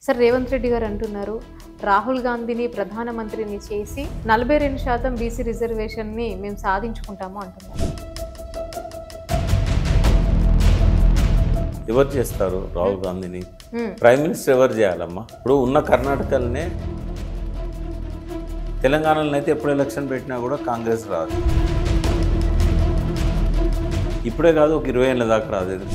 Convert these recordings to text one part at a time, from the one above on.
Sir Revanth Reddy గారు అంటున్నారు రాహుల్ గాంధీని ప్రధానమంత్రిని చేసి 42% బీసీ రిజర్వేషన్ని మేము సాధించుకుంటాము అంటున్నారు. ఎవరు చేస్తారు రాహుల్ గాంధీని? ప్రైమ్ మినిస్టర్ ఎవరు చేయాలమ్మా? ఇప్పుడు ఉన్న కర్ణాటకలోనే తెలంగాణలో అయితే ఎప్పుడు ఎలక్షన్ పెట్టినా కూడా కాంగ్రెస్ రాదు. ఇప్పుడే కాదు, ఒక 20 ఏళ్ళ దాకా రాదు.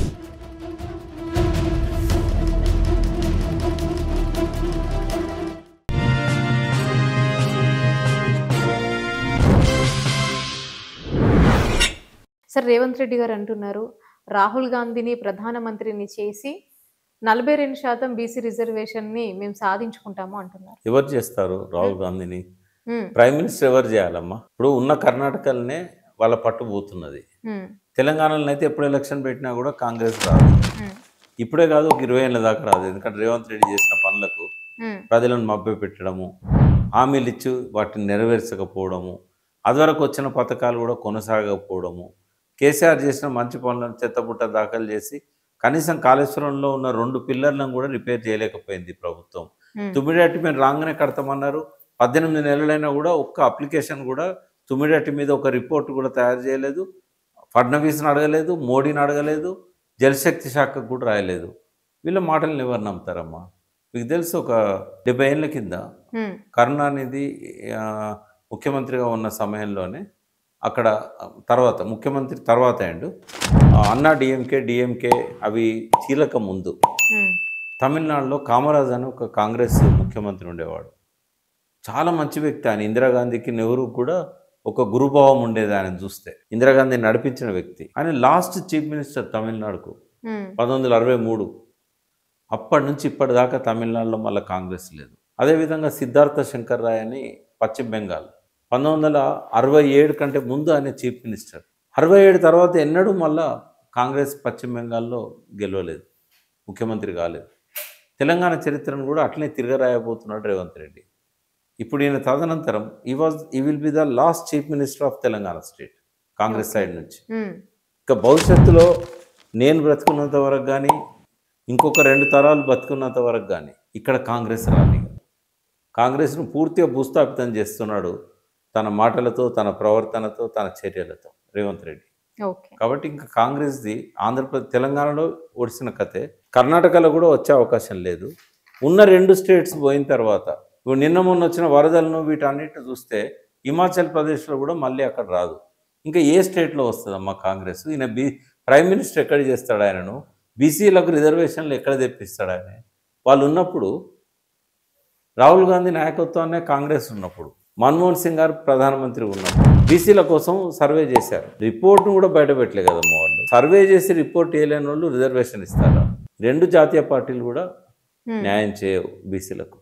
సార్ రేవంత్ రెడ్డి గారు అంటున్నారు రాహుల్ గాంధీని ప్రధానమంత్రిని చేసి 42% బీసీ రిజర్వేషన్ని మేము సాధించుకుంటాము అంటున్నారు. ఎవరు చేస్తారు రాహుల్ గాంధీని? ప్రైమ్ మినిస్టర్ ఎవరు చేయాలమ్మా? ఇప్పుడు ఉన్న కర్ణాటకలోనే వాళ్ళ పట్టు పోతున్నది. తెలంగాణలో అయితే ఎప్పుడు ఎలక్షన్ పెట్టినా కూడా కాంగ్రెస్ రాదు. ఇప్పుడే కాదు, ఒక 20 ఏళ్ళ దాకా రాదు. ఎందుకంటే రేవంత్ రెడ్డి చేసిన పనులకు ప్రజలను మభ్య పెట్టడము, హామీలు ఇచ్చి వాటిని నెరవేర్చకపోవడము, అదివరకు వచ్చిన పథకాలు కూడా కొనసాగకపోవడము, కేసీఆర్ చేసిన మంచి పనులను చెత్తబుట్ట దాఖలు చేసి కనీసం కాళేశ్వరంలో ఉన్న 2 పిల్లర్లను కూడా రిపేర్ చేయలేకపోయింది ప్రభుత్వం. తుమ్మిడిహట్టి మీద రాగానే కడతామన్నారు. 18 నెలలైనా కూడా ఒక్క అప్లికేషన్ కూడా తుమ్మిడిహట్టి మీద ఒక రిపోర్ట్ కూడా తయారు చేయలేదు. ఫడ్నవీస్ని అడగలేదు, మోడీని అడగలేదు, జలశక్తి శాఖకు కూడా రాయలేదు. వీళ్ళ మాటలను ఎవరు నమ్ముతారమ్మా? మీకు తెలుసు, ఒక 70 ఏళ్ళ కింద కరుణానిధి ముఖ్యమంత్రిగా ఉన్న సమయంలోనే అక్కడ తర్వాత ముఖ్యమంత్రి తర్వాత అండ్ అన్నా డిఎంకే అవి చీలక ముందు తమిళనాడులో కామరాజ్ అని ఒక కాంగ్రెస్ ముఖ్యమంత్రి ఉండేవాడు. చాలా మంచి వ్యక్తి ఆయన. ఇందిరాగాంధీకి నెహ్రూ కూడా ఒక గురుభావం ఉండేది ఆయన చూస్తే. ఇందిరాగాంధీని నడిపించిన వ్యక్తి ఆయన. లాస్ట్ చీఫ్ మినిస్టర్ తమిళనాడుకు 1963. అప్పటి నుంచి ఇప్పటిదాకా తమిళనాడులో మళ్ళీ కాంగ్రెస్ లేదు. అదేవిధంగా సిద్ధార్థ శంకర్ రాయ్ అని పశ్చిమ బెంగాల్ 1967 కంటే ముందు ఆయన చీఫ్ మినిస్టర్. 67 తర్వాత ఎన్నడూ మళ్ళా కాంగ్రెస్ పశ్చిమ బెంగాల్లో గెలవలేదు, ముఖ్యమంత్రి కాలేదు. తెలంగాణ చరిత్రను కూడా అట్లనే తిరగరాయబోతున్నాడు రేవంత్ రెడ్డి. ఇప్పుడు ఈయన తదనంతరం ఈ will be the last chief minister of Telangana state Congress side నుంచి. ఇక భవిష్యత్తులో నేను బ్రతుకున్నంత వరకు కానీ, ఇంకొక 2 తరాలు బతుకున్నంత వరకు కానీ ఇక్కడ కాంగ్రెస్ రాని. కాంగ్రెస్ను పూర్తిగా భూస్థాపితం చేస్తున్నాడు తన మాటలతో, తన ప్రవర్తనతో, తన చర్యలతో రేవంత్ రెడ్డి. కాబట్టి ఇంకా కాంగ్రెస్ది తెలంగాణలో ఒడిసిన కథే. కర్ణాటకలో కూడా వచ్చే అవకాశం లేదు. ఉన్న 2 స్టేట్స్ పోయిన తర్వాత ఇప్పుడు నిన్న మొన్న వచ్చిన వరదలను వీటన్నిటిని చూస్తే హిమాచల్ ప్రదేశ్లో కూడా మళ్ళీ అక్కడ రాదు. ఇంకా ఏ స్టేట్లో వస్తుందమ్మా కాంగ్రెస్? ఈయన ప్రైమ్ మినిస్టర్ ఎక్కడ చేస్తాడు ఆయనను? బీసీలకు రిజర్వేషన్లు ఎక్కడ తెప్పిస్తాడు ఆయన? వాళ్ళు ఉన్నప్పుడు, రాహుల్ గాంధీ నాయకత్వాన్నే కాంగ్రెస్ ఉన్నప్పుడు, మన్మోహన్ సింగ్ గారు ప్రధానమంత్రి ఉన్నప్పుడు బీసీల కోసం సర్వే చేశారు. రిపోర్ట్ను కూడా బయట పెట్టలే కదమ్మా వాళ్ళు. సర్వే చేసి రిపోర్ట్ వేయలేని వాళ్ళు రిజర్వేషన్ ఇస్తారా? 2 జాతీయ పార్టీలు కూడా న్యాయం చేయవు బీసీలకు.